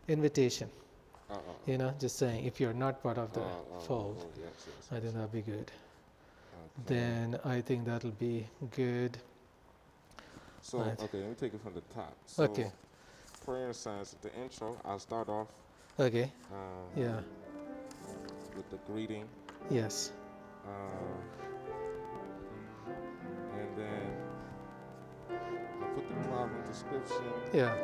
invitation. Oh, You know, just saying if you're not part of the fold, yes, yes, I yes. think that'll be good. Okay. Then I think that'll be good. So, Right. okay, let me take it from the top. So, Okay. prayer and signs, the intro, I'll start off Okay. um, Yeah. with the greeting, Yes. and then I'll put the problem description, Yeah. and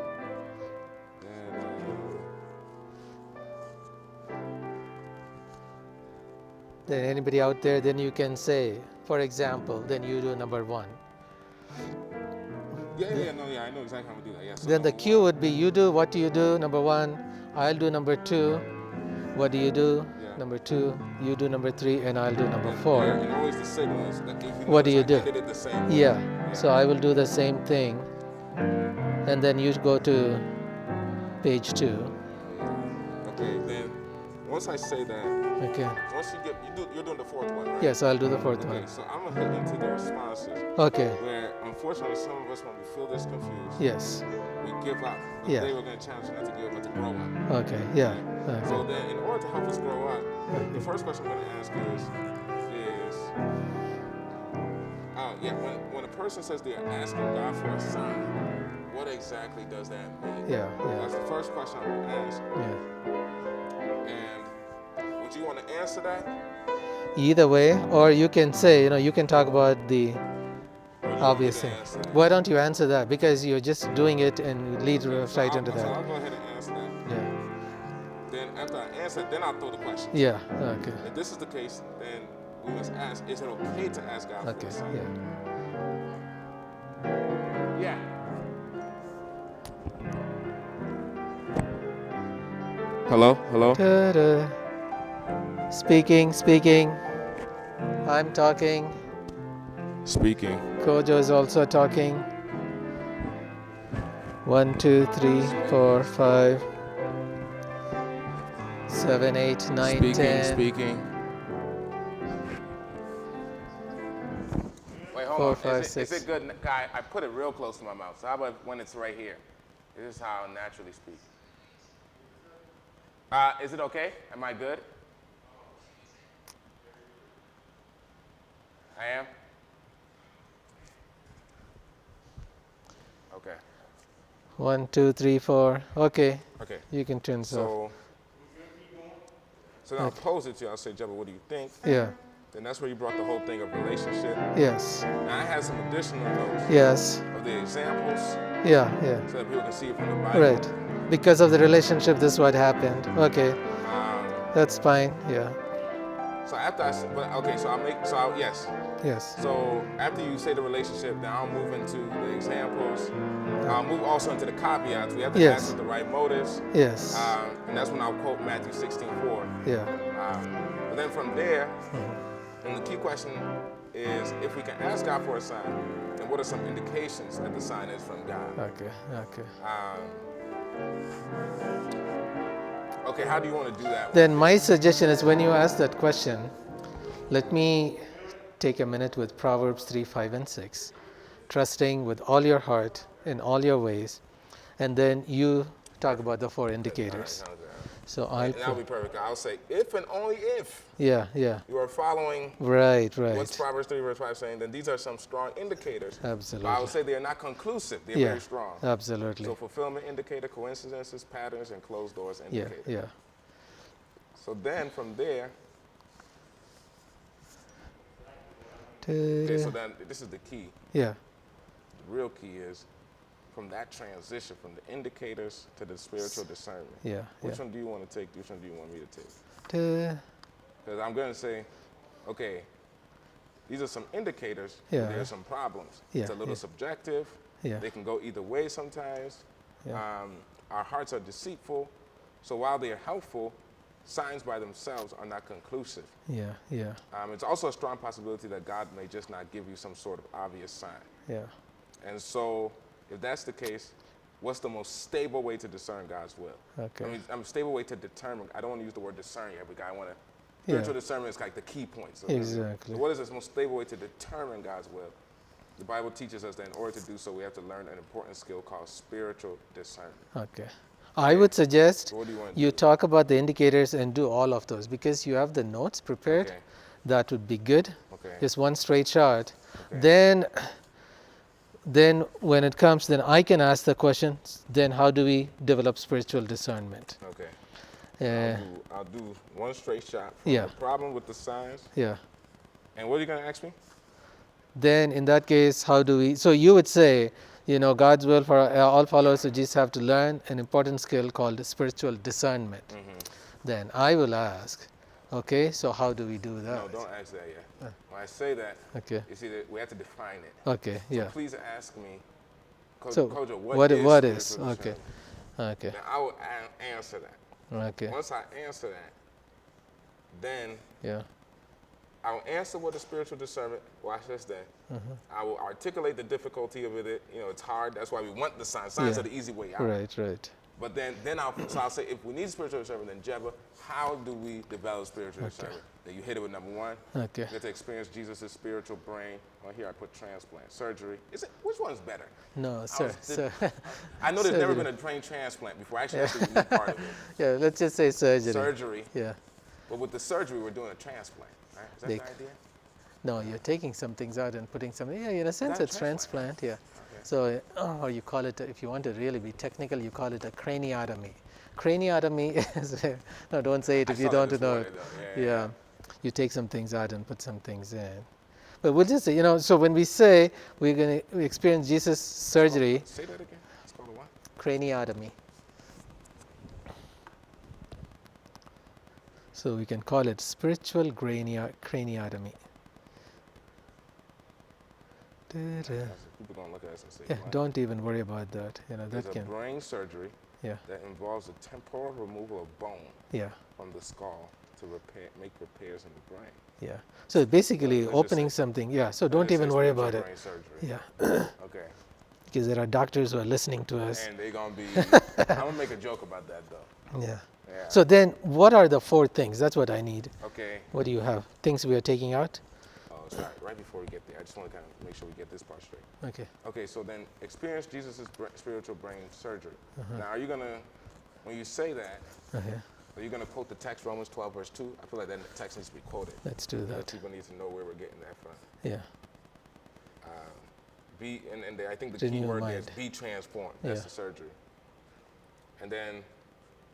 Then anybody out there, then you can say, for example, then you do number 1. I know exactly how to do that. Yeah, so Then the number cue one, would be you do what do you do, number 1. I'll do number 2. What do you do? yeah. Number 2. You do number 3, and I'll do number And 4. always the signal is that if you What do notice, you I do? ended it the same way. Yeah. So I will do the same thing, and then you go to page 2. Yeah. Okay, then once I say that, Okay. once you're doing the fourth one, right? Yes, I'll do the fourth Okay, one. so I'm gonna hit into the responses Okay. where unfortunately some of us when we feel this confused, Yes. we give up. But Yeah. today we're gonna challenge you not to give up, but to grow up. Okay. Yeah. So Okay. then in order to help us grow up, the first question I'm gonna ask is when a person says they're asking God for a sign, what exactly does that mean? Yeah. That's Yeah. the first question I'm gonna ask. Yeah. And would you want to answer that? Either way, or you can say, you can talk about the Or do you want me obvious to thing. answer that? Why don't you answer that? Because you're just doing it and lead So right into I'll that. go ahead and answer that. Yeah. Then after I answer, then I'll throw the question. Yeah. Okay. If this is the case, then we must ask, is it okay to ask God Okay. for a sign? Yeah. Yeah. Hello? Hello? Ta-da. Speaking. I'm talking. Speaking. Kojo is also talking. 1, 2, 3, 4, 5, 7, 8, 9, 10. Speaking. Wait, hold 4, on. 5, Is 6. it good? I put it real close to my mouth. So how about when it's right here? This is how I naturally speak. Is it okay? Am I good? I am? Okay. 1, 2, 3, 4. Okay. Okay. You can turn this off. So now I'll pose it to you. I'll say, Jebba, what do you think? Yeah. Then that's where you brought the whole thing of relationship. Yes. Now I had some additional notes Yes. of the examples Yeah. so that people can see it from the Bible. Right. Because of the relationship, this is what happened. Okay. That's fine. Yeah. So after I said, yes. Yes. So after you say the relationship, then I'll move into the examples. I'll move also into the caveats. We have to Yes. ask with the right motives. Yes. And that's when I'll quote Matthew 16:4. Yeah. But then from there, and the key question is if we can ask God for a sign, then what are some indications that the sign is from God? Okay. Okay, how do you want to do that? Then my suggestion is when you ask that question, let me take a minute with Proverbs 3, 5, and 6. Trusting with all your heart in all your ways. And then you talk about the 4 indicators. So that'll be perfect. I'll say if and only if Yeah. you are following Right. what's Proverbs 3 verse 5 saying, then these are some strong indicators. Absolutely. But I would say they are not conclusive. They're very strong. Absolutely. So fulfillment indicator, coincidences, patterns, and closed doors indicator. Yeah. So then from there, Yeah. so then this is the key. Yeah. The real key is from that transition from the indicators to the spiritual discernment. Yeah. Which one do you want to take? Which one do you want me to take? Yeah. Because I'm going to say, okay, these are some indicators, Yeah. but there are some problems. Yeah, It's a little yeah. subjective. Yeah. They can go either way sometimes. Yeah. Our hearts are deceitful. So while they are helpful, signs by themselves are not conclusive. Yeah. It's also a strong possibility that God may just not give you some sort of obvious sign. Yeah. And so if that's the case, what's the most stable way to discern God's will? Okay. Stable way to determine. I don't want to use the word discern yet, but I want to. Spiritual discernment is like the key points. Exactly. So what is the most stable way to determine God's will? The Bible teaches us that in order to do so, we have to learn an important skill called spiritual discernment. Okay. I would suggest What do you want to you talk about the indicators and do all of those because you have the notes prepared. Okay. That would be good. Okay. Just one straight shot. Okay. Then when it comes, then I can ask the question. Then how do we develop spiritual discernment? Okay. Uh, I'll do one straight shot. From Yeah. The problem with the signs. yeah. And what are you going to ask me? Then in that case, how do we? So you would say, God's will for all followers of Jesus have to learn an important skill called spiritual discernment. Then I will ask, okay, so how do we do that? No, don't ask that yet. When I say that, Okay. you see that we have to define it. Okay. Yeah. Please ask me, So Kojo, what is? spiritual Okay. discernment? Okay. Then I will answer that. Okay. Once I answer that, then Yeah. I will answer what is spiritual discernment. Watch this then. I will articulate the difficulty of it. It's hard. That's why we want the signs. Signs Yeah. are the easy way out. Right. But then I'll say, if we need spiritual discernment, then Jebba, how do we develop spiritual discernment? Then you hit it with number one. Okay. You get to experience Jesus' spiritual brain. On here I put transplant, surgery. Which one's better? No, sir. I know there's never Surgery. been a brain transplant before. Actually, that's the unique part of it. Yeah. Let's just say surgery. Surgery. Yeah. But with the surgery, we're doing a transplant. Right? Is that Like- the idea? No, you're taking some things out and putting something. Yeah, in a sense, That's it's transplant. Yeah. So, or you call it, if you want to really be technical, you call it a craniotomy. Craniotomy is, no, don't say it if I you saw don't that know this it. morning, though. Yeah. You take some things out and put some things in. But we'll just say, so when we say we experience Jesus' surgery, Say that again. It's called a what? craniotomy. So we can call it spiritual craniotomy. Da-da. People gonna look at us and say, Yeah, what? don't even worry about that. There's That a can. brain surgery Yeah, that involves the temporal removal of bone yeah, from the skull to make repairs in the brain. yeah. So basically, Let's just opening say- something. Yeah. So don't Let's say even worry spiritual about it. brain surgery. Yeah, Okay. because there are doctors who are listening to us. And they're gonna be. I'm gonna make a joke about that though. Yeah. Yeah. So then, what are the 4 things? That's what I need. Okay. What do you have? Things we are taking out? Oh, sorry. Right before we get there, I just want to kind of make sure we get this part straight. Okay. Okay. So then, experience Jesus' spiritual brain surgery. Uh-huh. Now, are you gonna, when you say that, Okay. are you gonna quote the text Romans 12 verse 2? I feel like that text needs to be quoted. Let's do Because that. people need to know where we're getting that from. Yeah. I think the key Renew word there is mind. be transformed. That's Yeah. the surgery. And then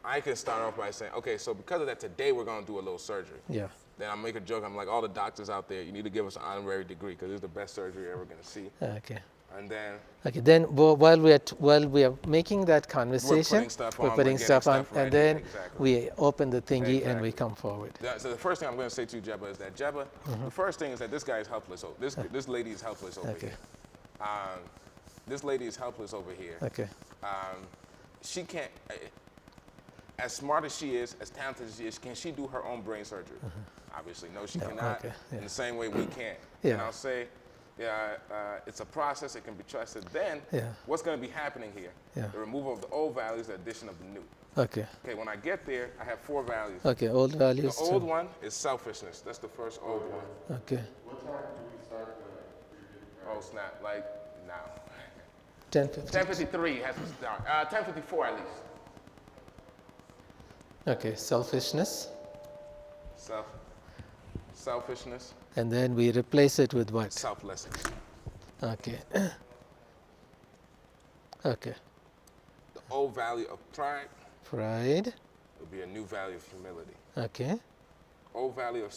I can start off by saying, okay, so because of that, today we're going to do a little surgery. Yeah. Then I make a joke. I'm like, all the doctors out there, you need to give us an honorary degree because it's the best surgery you're ever going to see. Okay. And then Okay. Then while we are making that conversation, putting stuff we're on, putting we're getting stuff on, stuff ready. and then Exactly. we open the thingy and we Exactly. come forward. so the first thing I'm going to say to you, Jebba, is that Jebba, the first thing is that this guy is helpless. This lady is helpless over Okay. here. This lady is helpless over here. Okay. She can't, as smart as she is, as talented as she is, can she do her own brain surgery? Obviously, no, she No, cannot. okay, yeah. In the same way we can't. Yeah. And I'll say, it's a process, it can be trusted. Then, Yeah. what's going to be happening here? Yeah. The removal of the old values, the addition of the new. Okay. Okay, when I get there, I have 4 values. Okay. Old The values. old one is selfishness. That's the first old one. Okay. Oh, snap, like now. 10:50. 10:53 has to start. 10:54 at least. Okay. Selfishness, Selfishness, and then we replace it with what? selflessness. Okay. Okay. The old value of pride Pride. will be a new value of humility. Okay. Old value of